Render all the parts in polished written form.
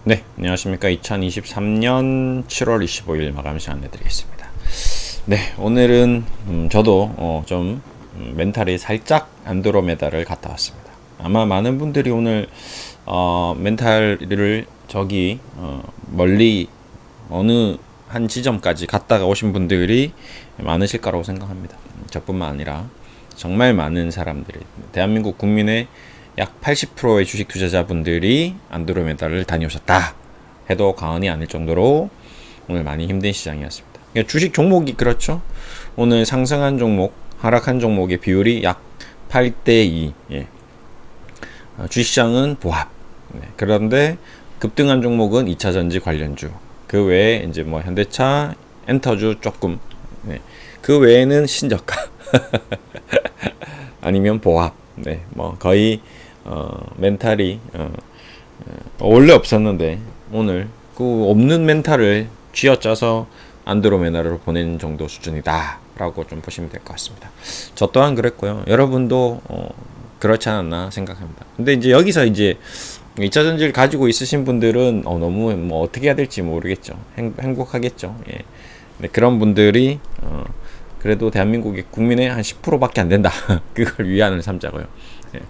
네, 안녕하십니까. 2023년 7월 25일 마감 시간 내드리겠습니다. 네, 오늘은 저도 좀 멘탈이 살짝 안드로메다를 갔다 왔습니다. 아마 많은 분들이 오늘 멘탈을 저기 멀리 어느 한 지점까지 갔다가 오신 분들이 많으실 거라고 생각합니다. 저뿐만 아니라 정말 많은 사람들이, 대한민국 국민의 약 80%의 주식 투자자분들이 안드로메다를 다녀오셨다 해도 과언이 아닐 정도로 오늘 많이 힘든 시장이었습니다. 그러니까 주식 종목이 그렇죠. 오늘 상승한 종목, 하락한 종목의 비율이 약 8대2. 예. 주식시장은 보합. 네. 그런데 급등한 종목은 2차전지 관련주. 그 외에 이제 뭐 현대차, 엔터주 조금. 네. 그 외에는 신저가 아니면 보합. 네. 뭐 거의 멘탈이 원래 없었는데 오늘 그 없는 멘탈을 쥐어짜서 안드로메다로 보낸 정도 수준이다 라고 좀 보시면 될 것 같습니다. 저 또한 그랬고요. 여러분도 그렇지 않았나 생각합니다. 근데 이제 여기서 이제 2차전지를 가지고 있으신 분들은 너무 뭐 어떻게 해야 될지 모르겠죠. 행복하겠죠. 예. 네, 그런 분들이 그래도 대한민국의 국민의 한 10%밖에 안 된다. 그걸 위안을 삼자고요.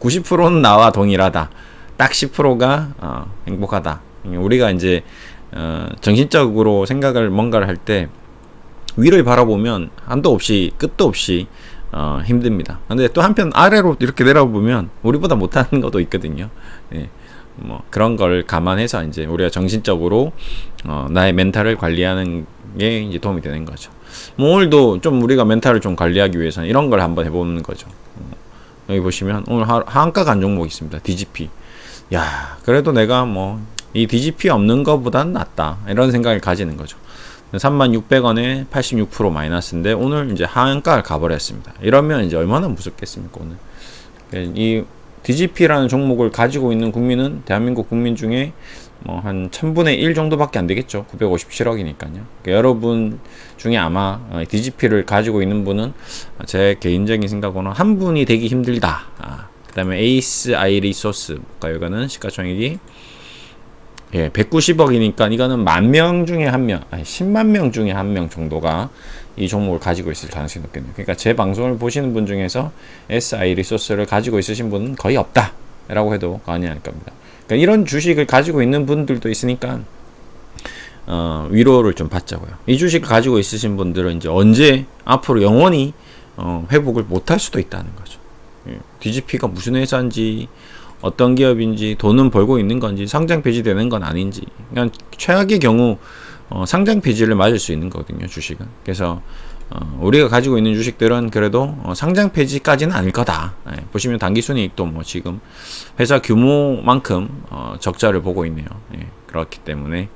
90%는 나와 동일하다. 딱 10%가 행복하다. 우리가 이제 정신적으로 생각을 뭔가를 할 때 위를 바라보면 한도 없이 끝도 없이 힘듭니다. 근데 또 한편 아래로 이렇게 내려보면 우리보다 못하는 것도 있거든요. 예. 뭐 그런 걸 감안해서 이제 우리가 정신적으로 나의 멘탈을 관리하는 게 이제 도움이 되는 거죠. 뭐 오늘도 좀 우리가 멘탈을 좀 관리하기 위해서는 이런 걸 한번 해보는 거죠. 여기 보시면 오늘 하한가 간 종목이 있습니다. DGP. 야, 그래도 내가 뭐 이 DGP 없는 것보단 낫다 이런 생각을 가지는 거죠. 36,000원에 86% 마이너스인데 오늘 이제 하한가를 가버렸습니다. 이러면 이제 얼마나 무섭겠습니까 오늘. 이 DGP라는 종목을 가지고 있는 국민은 대한민국 국민 중에 뭐 한 1000분의 1 정도밖에 안 되겠죠. 957억이니까요. 그러니까 여러분 중에 아마 DGP를 가지고 있는 분은 제 개인적인 생각으로는 한 분이 되기 힘들다. 그 다음에 에이스 아이리소스, 이거는 시가총액이 190억이니까 이거는 10,000명 중에 한 명, 10만 명 중에 한 명 정도가 이 종목을 가지고 있을 가능성이 높겠네요. 그러니까 제 방송을 보시는 분 중에서 SI 리소스를 가지고 있으신 분은 거의 없다 라고 해도 과언이 아닐 겁니다. 그러니까 이런 주식을 가지고 있는 분들도 있으니까 위로를 좀 받자고요. 이 주식을 가지고 있으신 분들은 이제 언제 앞으로 영원히 회복을 못할 수도 있다는 거죠. DGP가 무슨 회사인지 어떤 기업인지 돈은 벌고 있는 건지 상장 폐지되는 건 아닌지, 그냥 최악의 경우 상장 폐지를 맞을 수 있는 거거든요, 주식은. 그래서 우리가 가지고 있는 주식들은 그래도 상장 폐지까지는 아닐 거다. 보시면 당기순이익도 뭐 지금 회사 규모만큼 적자를 보고 있네요. 그렇기 때문에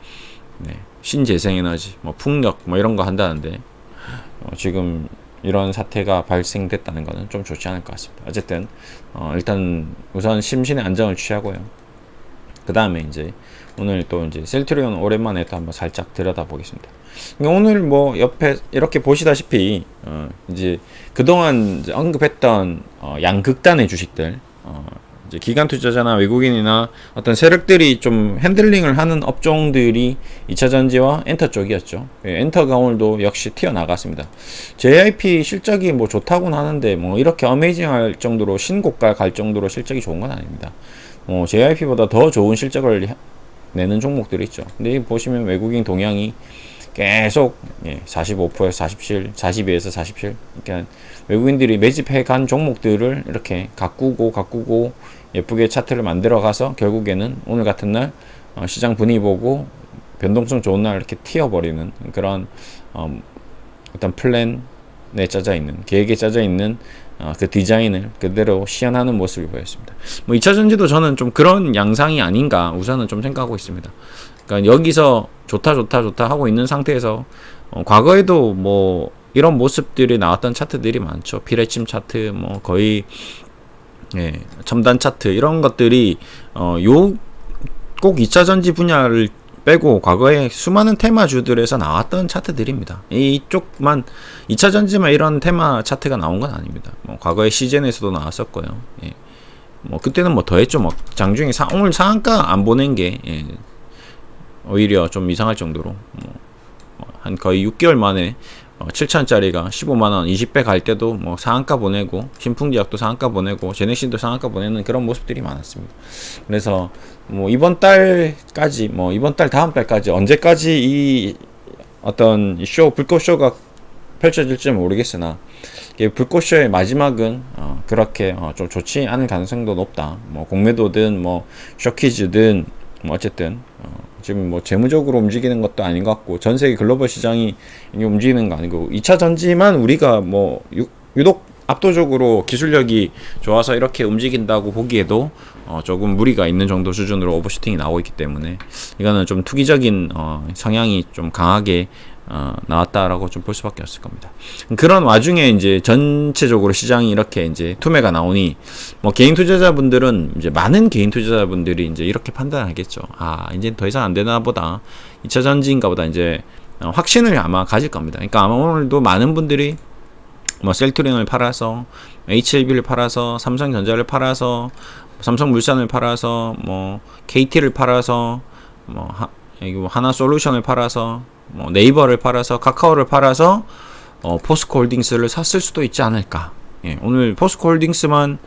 신재생에너지, 뭐 풍력 뭐 이런 거 한다는데 지금 이런 사태가 발생됐다는 것은 좀 좋지 않을 것 같습니다. 어쨌든 일단 우선 심신의 안정을 취하고요. 그 다음에 이제 오늘 또 이제 셀트리온 오랜만에 또 한번 살짝 들여다보겠습니다. 오늘 뭐 옆에 이렇게 보시다시피 이제 그동안 이제 언급했던 양극단의 주식들, 이제 기관 투자자나 외국인이나 어떤 세력들이 좀 핸들링을 하는 업종들이 2차전지와 엔터 쪽이었죠. 엔터가 오늘도 역시 튀어나갔습니다. JYP 실적이 뭐 좋다고는 하는데 뭐 이렇게 어메이징할 정도로 신고가 갈 정도로 실적이 좋은 건 아닙니다. JYP보다 더 좋은 실적을 내는 종목들이 있죠. 근데 보시면 외국인 동향이 계속 45%에서 47, 42에서 47. 그러니까 외국인들이 매집해 간 종목들을 이렇게 가꾸고 예쁘게 차트를 만들어 가서 결국에는 오늘 같은 날 시장 분위기 보고 변동성 좋은 날 이렇게 튀어버리는 그런 어떤 플랜에 짜져 있는, 계획에 짜져 있는 그 디자인을 그대로 시연하는 모습을 보였습니다. 뭐 2차전지도 저는 좀 그런 양상이 아닌가 우선은 좀 생각하고 있습니다. 그러니까 여기서 좋다 하고 있는 상태에서 과거에도 뭐 이런 모습들이 나왔던 차트들이 많죠. 피레침 차트, 뭐 거의 첨단 차트 이런 것들이 꼭 2차전지 분야를 빼고 과거에 수많은 테마주들에서 나왔던 차트들입니다. 이쪽만 2차전지만 이런 테마 차트가 나온 건 아닙니다. 뭐 과거에 시젠에서도 나왔었고요. 뭐 그때는 뭐 더했죠. 뭐 장중에 오늘 상한가 안 보낸 게 오히려 좀 이상할 정도로 한 거의 6개월 만에 7천짜리가 15만원 20배 갈 때도 뭐 상한가 보내고 신풍제약도 상한가 보내고 제넥신도 상한가 보내는 그런 모습들이 많았습니다. 그래서 뭐 이번 달까지 뭐 이번 달 다음 달까지 언제까지 이 어떤 불꽃쇼가 펼쳐질지 모르겠으나 불꽃쇼의 마지막은 그렇게 좀 좋지 않을 가능성도 높다. 뭐 공매도든 뭐 쇼키즈든 뭐 어쨌든 지금 뭐 재무적으로 움직이는 것도 아닌 것 같고 전 세계 글로벌 시장이 움직이는 거 아니고 2차 전지만 우리가 뭐 유독 압도적으로 기술력이 좋아서 이렇게 움직인다고 보기에도 조금 무리가 있는 정도 수준으로 오버슈팅이 나오고 있기 때문에 이거는 좀 투기적인 성향이 좀 강하게 나왔다라고 좀 볼 수밖에 없을 겁니다. 그런 와중에 이제 전체적으로 시장이 이렇게 이제 투매가 나오니 뭐 개인 투자자분들은 이제 많은 개인 투자자분들이 이제 이렇게 판단하겠죠. 이제 더 이상 안 되나 보다. 2차 전지인가 보다 이제 확신을 아마 가질 겁니다. 그러니까 아마 오늘도 많은 분들이 뭐 셀트리온을 팔아서 HLB를 팔아서 삼성전자를 팔아서 삼성물산을 팔아서 뭐 KT를 팔아서 뭐 하나솔루션을 팔아서 뭐 네이버를 팔아서 카카오를 팔아서 포스코홀딩스를 샀을 수도 있지 않을까. 오늘 포스코홀딩스만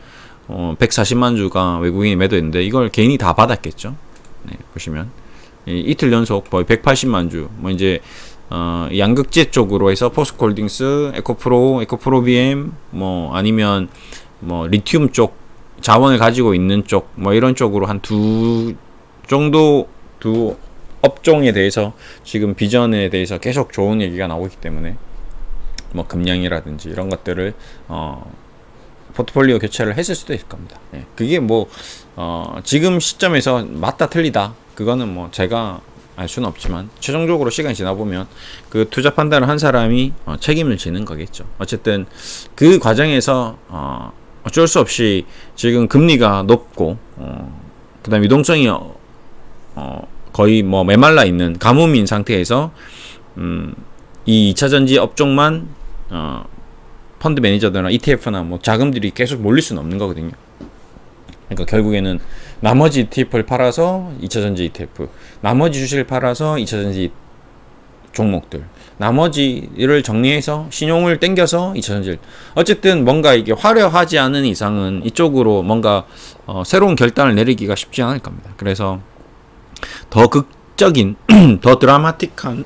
140만 주가 외국인이 매도했는데 이걸 개인이 다 받았겠죠. 보시면 이틀 연속 거의 180만 주. 뭐 이제 양극재 쪽으로 해서 포스코홀딩스, 에코프로 BM, 뭐 아니면 뭐 리튬 쪽 자원을 가지고 있는 쪽, 뭐 이런 쪽으로 한 두 업종에 대해서 지금 비전에 대해서 계속 좋은 얘기가 나오고 있기 때문에 뭐 금량이라든지 이런 것들을 포트폴리오 교체를 했을 수도 있을 겁니다. 그게 뭐 지금 시점에서 맞다 틀리다 그거는 뭐 제가 알 수는 없지만 최종적으로 시간이 지나보면 그 투자 판단을 한 사람이 책임을 지는 거겠죠. 어쨌든 그 과정에서 어쩔 수 없이 지금 금리가 높고 그 다음에 유동성이 거의 뭐 메말라 있는 가뭄인 상태에서 이 2차전지 업종만 펀드 매니저들이나 ETF나 뭐 자금들이 계속 몰릴 수는 없는 거거든요. 그러니까 결국에는 나머지 ETF를 팔아서 2차전지 ETF, 나머지 주식을 팔아서 2차전지 종목들, 나머지를 정리해서 신용을 땡겨서 2차전지 어쨌든 뭔가 이게 화려하지 않은 이상은 이쪽으로 뭔가 새로운 결단을 내리기가 쉽지 않을 겁니다. 그래서 더 극적인, 더 드라마틱한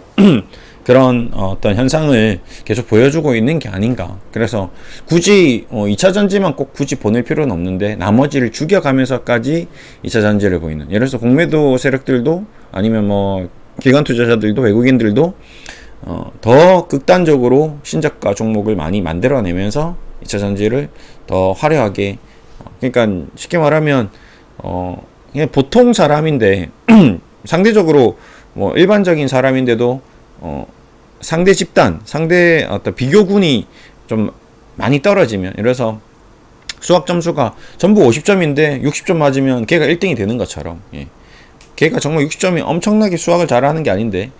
그런 어떤 현상을 계속 보여주고 있는 게 아닌가. 그래서 굳이 2차 전지만 꼭 굳이 보낼 필요는 없는데 나머지를 죽여가면서까지 2차 전지를 보이는. 예를 들어서 공매도 세력들도 아니면 뭐 기관 투자자들도 외국인들도 더 극단적으로 신저가 종목을 많이 만들어내면서 2차 전지를 더 화려하게 그러니까 쉽게 말하면 그냥 보통 사람인데 상대적으로 뭐 일반적인 사람인데도 상대 집단, 상대 어떤 비교군이 좀 많이 떨어지면 이래서 수학 점수가 전부 50점인데 60점 맞으면 걔가 1등이 되는 것처럼 걔가 정말 60점이 엄청나게 수학을 잘하는 게 아닌데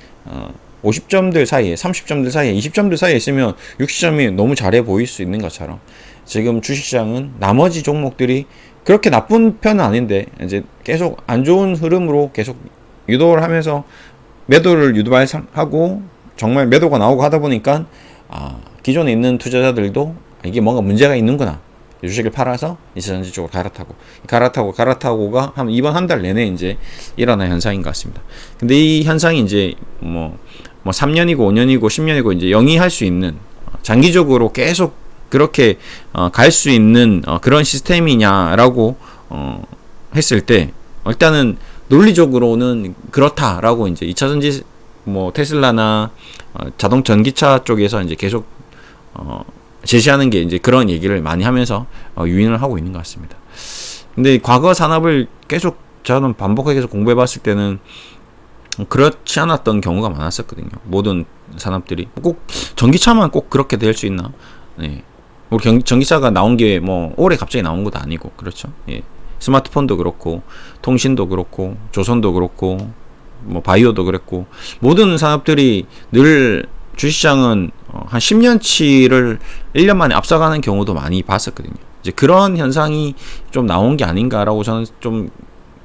50점들 사이에 30점들 사이에 20점들 사이에 있으면 60점이 너무 잘해 보일 수 있는 것처럼 지금 주식시장은 나머지 종목들이 그렇게 나쁜 편은 아닌데 이제 계속 안 좋은 흐름으로 계속 유도를 하면서 매도를 유도하고 정말 매도가 나오고 하다 보니까 기존에 있는 투자자들도 이게 뭔가 문제가 있는구나. 주식을 팔아서 2차전지 쪽으로 갈아타고가 이번 한 달 내내 이제 일어난 현상인 것 같습니다. 근데 이 현상이 이제 뭐 3년이고 5년이고 10년이고 이제 영위할 수 있는 장기적으로 계속 그렇게 갈 수 있는 그런 시스템이냐라고 했을 때 일단은 논리적으로는 그렇다라고 이제 2차전지 뭐 테슬라나 자동 전기차 쪽에서 이제 계속 제시하는 게 이제 그런 얘기를 많이 하면서 유인을 하고 있는 것 같습니다. 근데 과거 산업을 계속 저는 반복하게 계속 공부해 봤을 때는 그렇지 않았던 경우가 많았었거든요. 모든 산업들이 꼭 전기차만 꼭 그렇게 될 수 있나? 네. 우리 전기차가 나온 게 뭐 올해 갑자기 나온 것도 아니고 그렇죠. 예. 스마트폰도 그렇고 통신도 그렇고 조선도 그렇고 뭐 바이오도 그랬고 모든 산업들이 늘 주식시장은 한 10년치를 1년 만에 앞서가는 경우도 많이 봤었거든요. 이제 그런 현상이 좀 나온 게 아닌가라고 저는 좀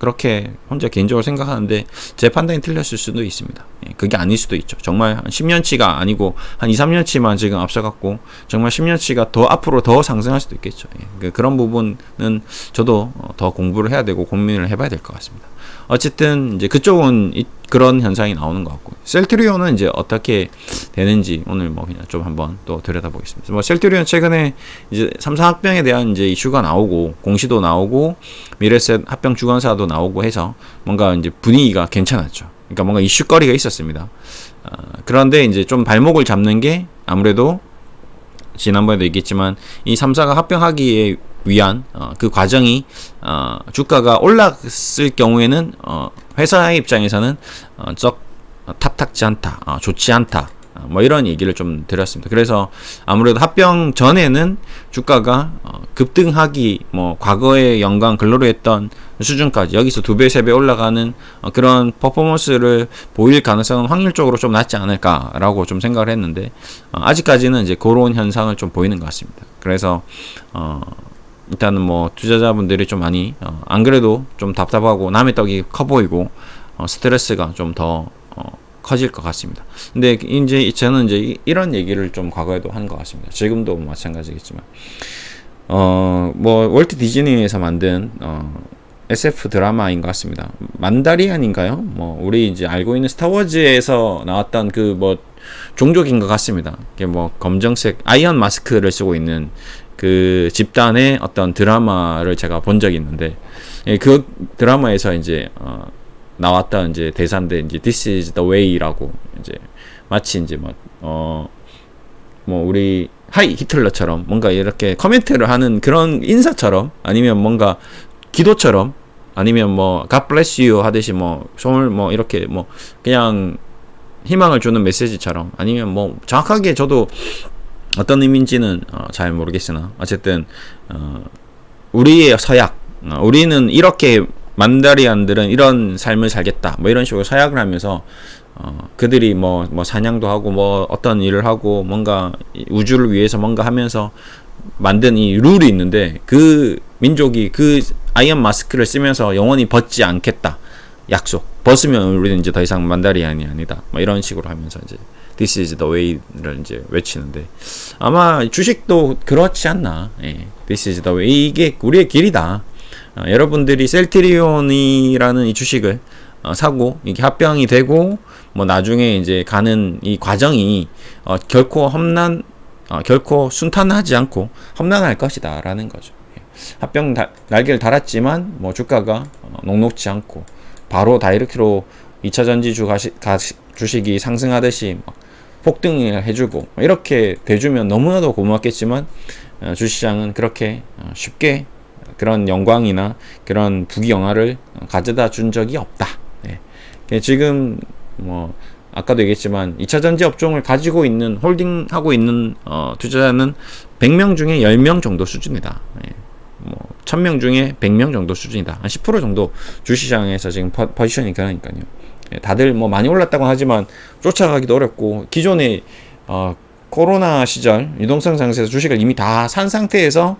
그렇게 혼자 개인적으로 생각하는데 제 판단이 틀렸을 수도 있습니다. 예, 그게 아닐 수도 있죠. 정말 한 10년치가 아니고 한 2, 3년치만 지금 앞서갔고 정말 10년치가 더 앞으로 더 상승할 수도 있겠죠. 예, 그런 부분은 저도 더 공부를 해야 되고 고민을 해봐야 될 것 같습니다. 어쨌든 이제 그쪽은 그런 현상이 나오는 것 같고, 셀트리온은 이제 어떻게 되는지 오늘 뭐 그냥 좀 한번 또 들여다보겠습니다. 뭐 셀트리온 최근에 이제 삼성합병에 대한 이제 이슈가 나오고 공시도 나오고 미래셋 합병 주관사도 나오고 해서 뭔가 이제 분위기가 괜찮았죠. 그러니까 뭔가 이슈거리가 있었습니다. 그런데 이제 좀 발목을 잡는 게 아무래도 지난번에도 얘기했지만 이 3사가 합병하기에 위한 그 과정이 주가가 올랐을 경우에는 회사의 입장에서는 탑탁지 않다, 좋지 않다, 뭐 이런 얘기를 좀 드렸습니다. 그래서 아무래도 합병 전에는 주가가 급등하기, 뭐 과거의 연간 근로로 했던 수준까지 여기서 2배, 3배 올라가는 그런 퍼포먼스를 보일 가능성은 확률적으로 좀 낮지 않을까라고 좀 생각을 했는데, 아직까지는 이제 그런 현상을 좀 보이는 것 같습니다. 그래서 일단은 뭐 투자자분들이 좀 많이 안 그래도 좀 답답하고 남의 떡이 커 보이고 스트레스가 좀 더 커질 것 같습니다. 근데 이제 저는 이제 이런 얘기를 좀 과거에도 한 것 같습니다. 지금도 마찬가지겠지만 뭐 월트 디즈니에서 만든 SF 드라마인 것 같습니다. 만다리안인가요? 뭐 우리 이제 알고 있는 스타워즈에서 나왔던 그 뭐 종족인 것 같습니다. 이게 뭐 검정색 아이언 마스크를 쓰고 있는 그 집단의 어떤 드라마를 제가 본 적이 있는데, 그 드라마에서 이제 나왔던 이제 대사인데, 이제 This is the way라고, 이제 마치 이제 뭐 우리 하이 히틀러처럼 뭔가 이렇게 커멘트를 하는 그런 인사처럼, 아니면 뭔가 기도처럼, 아니면 뭐 God bless you 하듯이 뭐 손을 뭐 이렇게 뭐 그냥 희망을 주는 메시지처럼, 아니면 뭐 정확하게 저도 어떤 의미인지는 잘 모르겠으나 어쨌든 우리의 서약, 우리는 이렇게 만다리안들은 이런 삶을 살겠다, 뭐 이런 식으로 서약을 하면서 그들이 뭐 사냥도 하고 뭐 어떤 일을 하고 뭔가 우주를 위해서 뭔가 하면서 만든 이 룰이 있는데, 그 민족이 그 아이언 마스크를 쓰면서 영원히 벗지 않겠다 약속, 벗으면 우리는 이제 더 이상 만다리안이 아니다, 뭐 이런 식으로 하면서 이제 This is the way를 이제 외치는데, 아마 주식도 그렇지 않나. 예. This is the way, 이게 우리의 길이다. 여러분들이 셀트리온이라는 이 주식을 사고 이게 합병이 되고 뭐 나중에 이제 가는 이 과정이 결코 결코 순탄하지 않고 험난할 것이다라는 거죠. 예. 합병 날개를 달았지만 뭐 주가가 녹록지 않고 바로 다이렉트로 2차 전지주 주식이 상승하듯이 막 폭등을 해주고 이렇게 돼주면 너무나도 고맙겠지만, 주시장은 그렇게 쉽게 그런 영광이나 그런 부귀영화를 가져다 준 적이 없다. 네. 지금 뭐 아까도 얘기했지만 2차 전지 업종을 가지고 있는, 홀딩하고 있는 투자자는 100명 중에 10명 정도 수준이다. 네. 뭐 1000명 중에 100명 정도 수준이다. 한 10% 정도 주시장에서 지금 포지션이 그러니까요. 다들 뭐 많이 올랐다고 하지만 쫓아가기도 어렵고, 기존에 코로나 시절 유동성 상승에서 주식을 이미 다 산 상태에서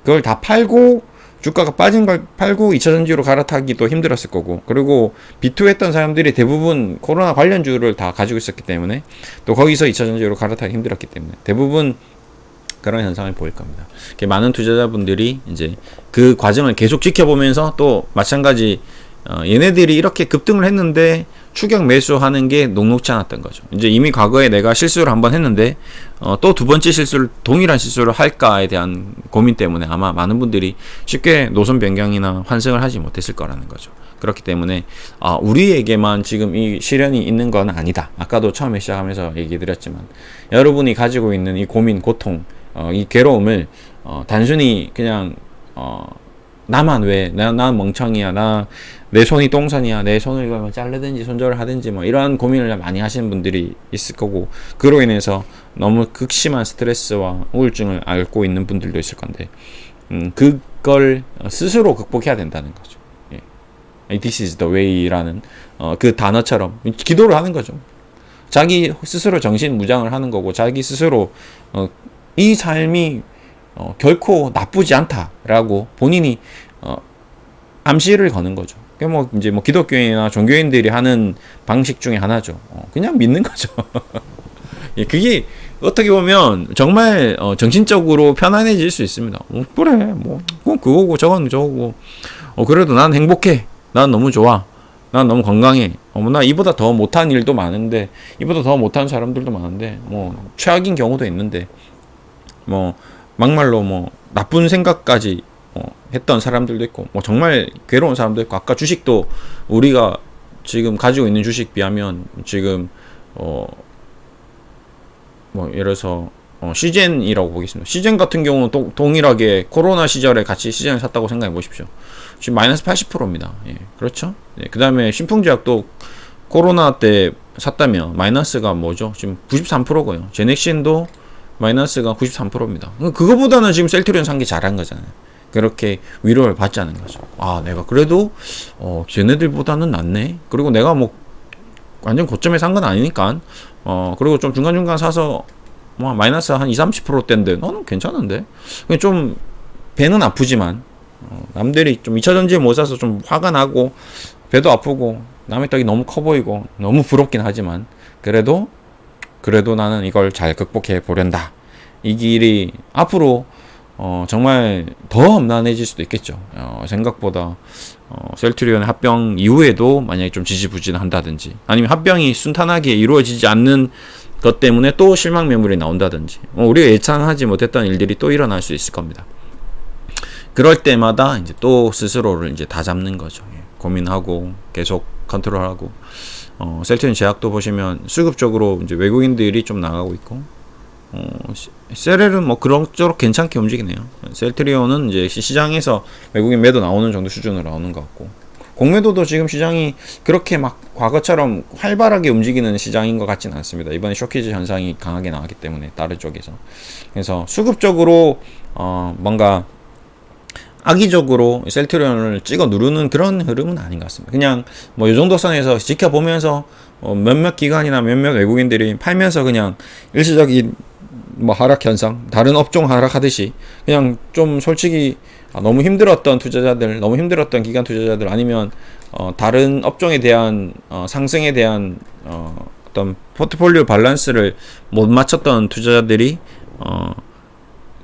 그걸 다 팔고 주가가 빠진 걸 팔고 2차 전지로 갈아타기도 힘들었을 거고, 그리고 B2 했던 사람들이 대부분 코로나 관련주를 다 가지고 있었기 때문에 또 거기서 2차 전지로 갈아타기 힘들었기 때문에 대부분 그런 현상을 보일 겁니다. 많은 투자자분들이 이제 그 과정을 계속 지켜보면서 또 마찬가지 얘네들이 이렇게 급등을 했는데 추격 매수하는 게 녹록지 않았던 거죠. 이제 이미 과거에 내가 실수를 한번 했는데 또 두 번째 실수를, 동일한 실수를 할까에 대한 고민 때문에 아마 많은 분들이 쉽게 노선 변경이나 환승을 하지 못했을 거라는 거죠. 그렇기 때문에 우리에게만 지금 이 시련이 있는 건 아니다. 아까도 처음에 시작하면서 얘기 드렸지만 여러분이 가지고 있는 이 고민, 고통, 이 괴로움을 단순히 그냥 나만 왜, 난 멍청이야, 내 손이 똥손이야, 내 손을 그러면 자르든지 손절을 하든지 뭐 이러한 고민을 많이 하시는 분들이 있을 거고, 그로 인해서 너무 극심한 스트레스와 우울증을 앓고 있는 분들도 있을 건데, 그걸 스스로 극복해야 된다는 거죠. 예. This is the way라는 그 단어처럼 기도를 하는 거죠. 자기 스스로 정신 무장을 하는 거고, 자기 스스로 이 삶이 결코 나쁘지 않다라고 본인이 암시를 거는 거죠. 그게 뭐 이제 뭐 기독교인이나 종교인들이 하는 방식 중에 하나죠. 그냥 믿는 거죠. 예, 그게 어떻게 보면 정말 정신적으로 편안해질 수 있습니다. 그래, 뭐 그건 그거고 저건 저거고. 그래도 난 행복해. 난 너무 좋아. 난 너무 건강해. 나 이보다 더 못한 일도 많은데, 이보다 더 못한 사람들도 많은데, 뭐 최악인 경우도 있는데, 뭐 막말로 뭐 나쁜 생각까지 했던 사람들도 있고, 뭐 정말 괴로운 사람도 있고. 아까 주식도 우리가 지금 가지고 있는 주식 비하면 지금 뭐 예를 들어서 시젠이라고 보겠습니다. 시젠 같은 경우는 동일하게 코로나 시절에 같이 시젠을 샀다고 생각해 보십시오. 지금 마이너스 80%입니다. 예, 그렇죠? 예, 그 다음에 신풍제약도 코로나 때 샀다면 마이너스가 뭐죠? 지금 93%고요. 제넥신도 마이너스가 93%입니다. 그거보다는 지금 셀트리온 산 게 잘한 거잖아요. 그렇게 위로를 받지 않은 거죠. 아, 내가 그래도 쟤네들보다는 낫네. 그리고 내가 뭐 완전 고점에 산 건 아니니까 그리고 좀 중간중간 사서 뭐 마이너스 한 20-30%대인데 너는 괜찮은데? 좀 배는 아프지만 남들이 좀 2차 전지에 못 사서 좀 화가 나고 배도 아프고 남의 떡이 너무 커 보이고 너무 부럽긴 하지만 그래도 나는 이걸 잘 극복해 보련다. 이 길이 앞으로 정말 더 험난해질 수도 있겠죠. 생각보다 셀트리온의 합병 이후에도 만약에 좀 지지부진한다든지 아니면 합병이 순탄하게 이루어지지 않는 것 때문에 또 실망 매물이 나온다든지 우리가 예상하지 못했던 일들이 또 일어날 수 있을 겁니다. 그럴 때마다 이제 또 스스로를 이제 다 잡는 거죠. 고민하고 계속 컨트롤하고 셀트리온 제약도 보시면 수급적으로 이제 외국인들이 좀 나가고 있고 셀엘은 뭐 그럭저럭 괜찮게 움직이네요. 셀트리온은 이제 시장에서 외국인 매도 나오는 정도 수준으로 나오는 것 같고 공매도도 지금 시장이 그렇게 막 과거처럼 활발하게 움직이는 시장인 것 같지는 않습니다. 이번에 쇼키즈 현상이 강하게 나왔기 때문에 다른 쪽에서 그래서 수급적으로 뭔가 악의적으로 셀트리온을 찍어 누르는 그런 흐름은 아닌 것 같습니다. 그냥 뭐 이 정도 선에서 지켜보면서 몇몇 기관이나 몇몇 외국인들이 팔면서 그냥 일시적인 뭐 하락 현상, 다른 업종 하락하듯이 그냥 좀 솔직히 너무 힘들었던 투자자들, 너무 힘들었던 기관 투자자들 아니면 다른 업종에 대한 상승에 대한 어떤 포트폴리오 밸런스를 못 맞췄던 투자자들이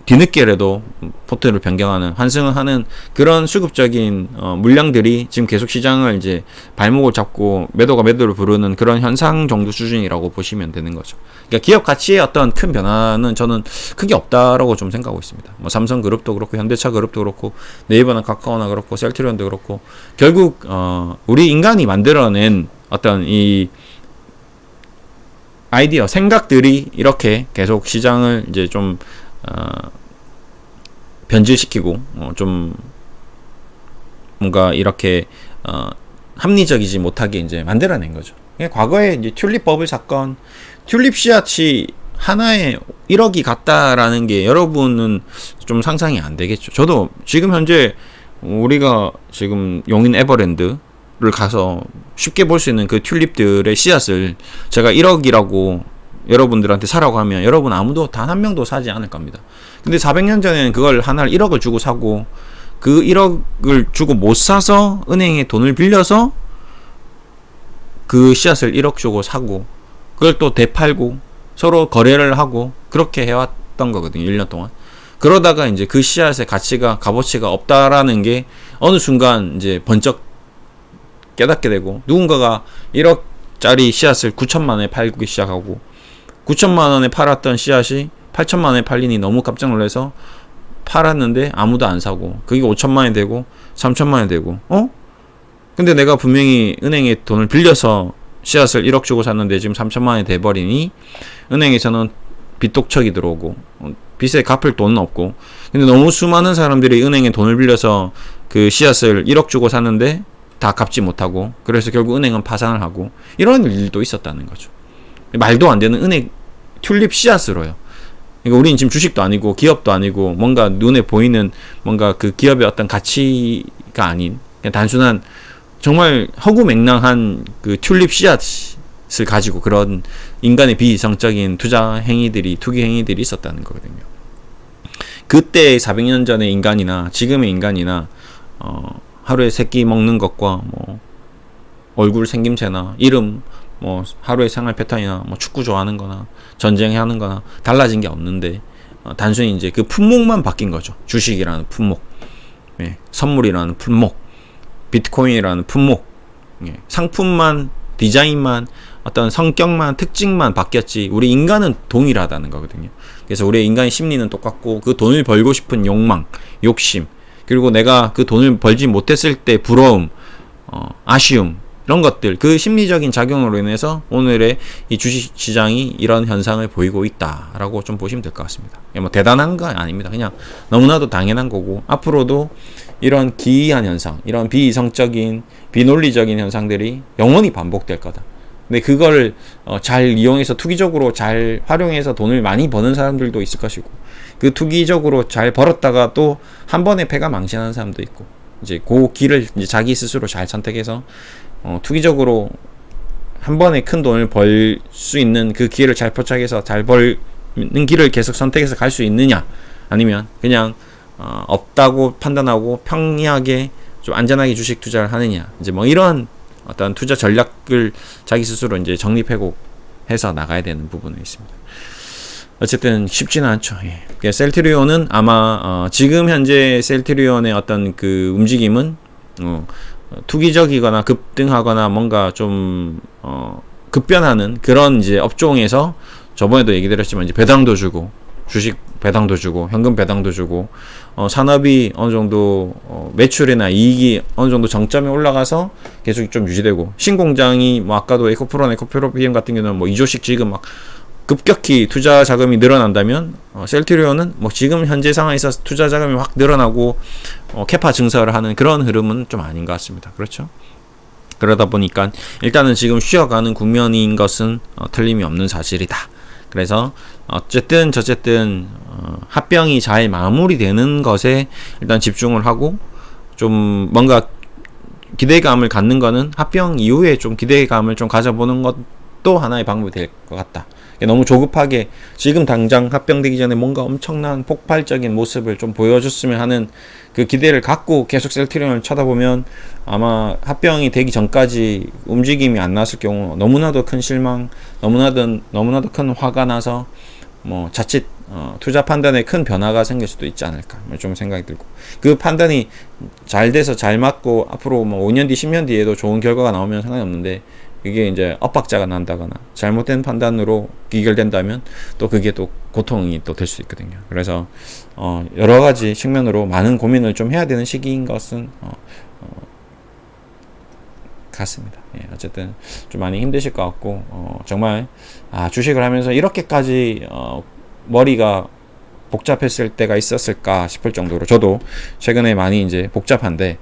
뒤늦게라도 포트를 변경하는 환승을 하는 그런 수급적인 물량들이 지금 계속 시장을 이제 발목을 잡고 매도가 매도를 부르는 그런 현상 정도 수준이라고 보시면 되는 거죠. 그러니까 기업 가치의 어떤 큰 변화는 저는 크게 없다라고 좀 생각하고 있습니다. 뭐 삼성그룹도 그렇고 현대차그룹도 그렇고 네이버나 카카오나 그렇고 셀트리온도 그렇고 결국 우리 인간이 만들어낸 어떤 이 아이디어 생각들이 이렇게 계속 시장을 이제 좀 변질시키고 좀 뭔가 이렇게 합리적이지 못하게 이제 만들어낸 거죠. 과거에 이제 튤립 버블 사건, 튤립 씨앗이 하나에 1억이 갔다라는 게 여러분은 좀 상상이 안 되겠죠. 저도 지금 현재 우리가 지금 용인 에버랜드를 가서 쉽게 볼 수 있는 그 튤립들의 씨앗을 제가 1억이라고 여러분들한테 사라고 하면 여러분 아무도 단 한 명도 사지 않을 겁니다. 근데 400년 전에는 그걸 하나를 1억을 주고 사고 그 1억을 주고 못 사서 은행에 돈을 빌려서 그 씨앗을 1억 주고 사고 그걸 또 되팔고 서로 거래를 하고 그렇게 해왔던 거거든요. 1년 동안. 그러다가 이제 그 씨앗의 값어치가 없다라는 게 어느 순간 이제 번쩍 깨닫게 되고 누군가가 1억짜리 씨앗을 9천만 원에 팔기 시작하고 9천만 원에 팔았던 씨앗이 8천만 원에 팔리니 너무 깜짝 놀라서 팔았는데 아무도 안 사고 그게 5천만 원이 되고 3천만 원이 되고 근데 내가 분명히 은행에 돈을 빌려서 씨앗을 1억 주고 샀는데 지금 3천만 원이 돼버리니 은행에서는 빚독촉이 들어오고 빚에 갚을 돈은 없고 근데 너무 수많은 사람들이 은행에 돈을 빌려서 그 씨앗을 1억 주고 샀는데 다 갚지 못하고 그래서 결국 은행은 파산을 하고 이런 일도 있었다는 거죠. 말도 안 되는 은행 튤립 씨앗으로요. 그러니까 우리는 지금 주식도 아니고 기업도 아니고 뭔가 눈에 보이는 뭔가 그 기업의 어떤 가치가 아닌 그냥 단순한 정말 허구맹랑한 그 튤립 씨앗을 가지고 그런 인간의 비이성적인 투자 행위들이 투기 행위들이 있었다는 거거든요. 그때 400년 전의 인간이나 지금의 인간이나 하루에 3끼 먹는 것과 뭐 얼굴 생김새나 이름, 뭐 하루의 생활 패턴이나 뭐 축구 좋아하는 거나 전쟁하는 거나 달라진 게 없는데 단순히 이제 그 품목만 바뀐 거죠. 주식이라는 품목, 예, 선물이라는 품목, 비트코인이라는 품목, 예, 상품만, 디자인만, 어떤 성격만, 특징만 바뀌었지 우리 인간은 동일하다는 거거든요. 그래서 우리 인간의 심리는 똑같고 그 돈을 벌고 싶은 욕망, 욕심, 그리고 내가 그 돈을 벌지 못했을 때 부러움, 아쉬움, 이런 것들, 그 심리적인 작용으로 인해서 오늘의 이 주식시장이 이런 현상을 보이고 있다라고 좀 보시면 될 것 같습니다. 뭐 대단한 건 아닙니다. 그냥 너무나도 당연한 거고, 앞으로도 이런 기이한 현상, 이런 비이성적인, 비논리적인 현상들이 영원히 반복될 거다. 근데 그걸 잘 이용해서 투기적으로 잘 활용해서 돈을 많이 버는 사람들도 있을 것이고, 그 투기적으로 잘 벌었다가 또 한 번에 패가 망신하는 사람도 있고, 이제 그 길을 이제 자기 스스로 잘 선택해서 투기적으로 한 번에 큰 돈을 벌 수 있는 그 기회를 잘 포착해서 잘 벌는 길을 계속 선택해서 갈 수 있느냐, 아니면 그냥 없다고 판단하고 평이하게 좀 안전하게 주식 투자를 하느냐, 이제 뭐 이런 어떤 투자 전략을 자기 스스로 이제 정립하고 해서 나가야 되는 부분이 있습니다. 어쨌든 쉽지는 않죠. 예. 셀트리온은 아마 지금 현재 셀트리온의 어떤 그 움직임은 투기적이거나 급등하거나 뭔가 좀 급변하는 그런 이제 업종에서, 저번에도 얘기 드렸지만 이제 배당도 주고, 주식 배당도 주고, 현금 배당도 주고, 산업이 어느 정도 매출이나 이익이 어느 정도 정점에 올라가서 계속 좀 유지되고, 신공장이 뭐 아까도 에코프로나 에코프로비엠 같은 경우는 뭐 2조씩 지금 막 급격히 투자 자금이 늘어난다면, 셀트리온은 뭐 지금 현재 상황에서 투자 자금이 확 늘어나고 캐파 증설을 하는 그런 흐름은 좀 아닌 것 같습니다. 그렇죠? 그러다 보니까 일단은 지금 쉬어가는 국면인 것은 틀림이 없는 사실이다. 그래서 어쨌든 저쨌든 합병이 잘 마무리되는 것에 일단 집중을 하고, 좀 뭔가 기대감을 갖는 거는 합병 이후에 좀 기대감을 좀 가져보는 것도 하나의 방법이 될 것 같다. 너무 조급하게 지금 당장 합병되기 전에 뭔가 엄청난 폭발적인 모습을 좀 보여줬으면 하는 그 기대를 갖고 계속 셀트리온을 쳐다보면 아마 합병이 되기 전까지 움직임이 안 났을 경우 너무나도 큰 실망, 너무나도 큰 화가 나서 뭐 자칫 투자 판단에 큰 변화가 생길 수도 있지 않을까 좀 생각이 들고, 그 판단이 잘 돼서 잘 맞고 앞으로 뭐 5년 뒤 10년 뒤에도 좋은 결과가 나오면 상관이 없는데, 이게 이제 엇박자가 난다거나 잘못된 판단으로 기결된다면 또 그게 또 고통이 또 될 수 있거든요. 그래서 여러 가지 측면으로 많은 고민을 좀 해야 되는 시기인 것은 같습니다. 예, 어쨌든 좀 많이 힘드실 것 같고, 정말 주식을 하면서 이렇게까지 머리가 복잡했을 때가 있었을까 싶을 정도로 저도 최근에 많이 이제 복잡한데,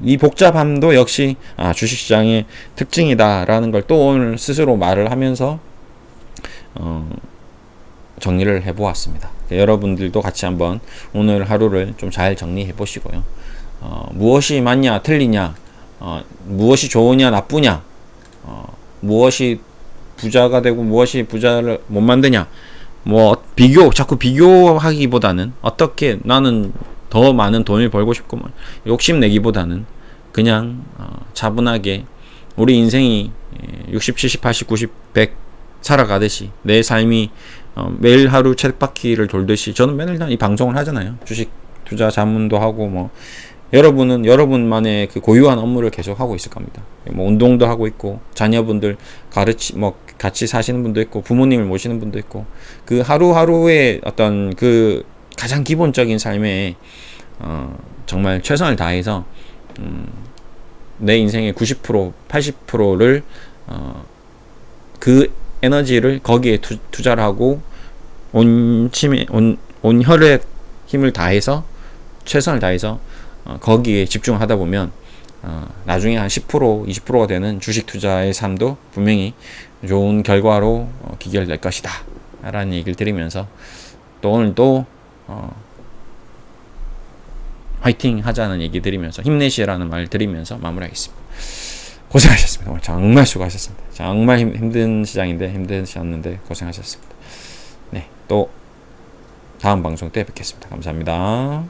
이 복잡함도 역시 주식시장의 특징이다라는 걸 또 오늘 스스로 말을 하면서 정리를 해보았습니다. 여러분들도 같이 한번 오늘 하루를 좀 잘 정리해 보시고요. 무엇이 맞냐 틀리냐, 무엇이 좋으냐 나쁘냐, 무엇이 부자가 되고 무엇이 부자를 못 만드냐, 뭐 자꾸 비교하기보다는 어떻게 나는 더 많은 돈을 벌고 싶고 욕심내기보다는 그냥 차분하게 우리 인생이 60, 70, 80, 90, 100 살아가듯이 내 삶이 매일 하루 쳇바퀴를 돌듯이, 저는 맨날 이 방송을 하잖아요. 주식 투자 자문도 하고, 뭐 여러분은 여러분만의 그 고유한 업무를 계속 하고 있을 겁니다. 뭐 운동도 하고 있고, 자녀분들 같이 사시는 분도 있고, 부모님을 모시는 분도 있고, 그 하루하루의 어떤 그 가장 기본적인 삶에 정말 최선을 다해서 내 인생의 90%, 80%를 그 에너지를 거기에 투자를 하고 온 혈의 힘을 다해서 최선을 다해서 거기에 집중하다 보면 나중에 한 10%, 20%가 되는 주식 투자의 삶도 분명히 좋은 결과로 기결될 것이다 라는 얘기를 드리면서, 또 오늘도 화이팅 하자는 얘기 드리면서, 힘내시라는 말 드리면서 마무리하겠습니다. 고생하셨습니다. 오늘 정말 수고하셨습니다. 정말 힘든 시장인데 힘드셨는데 고생하셨습니다. 네, 또 다음 방송 때 뵙겠습니다. 감사합니다.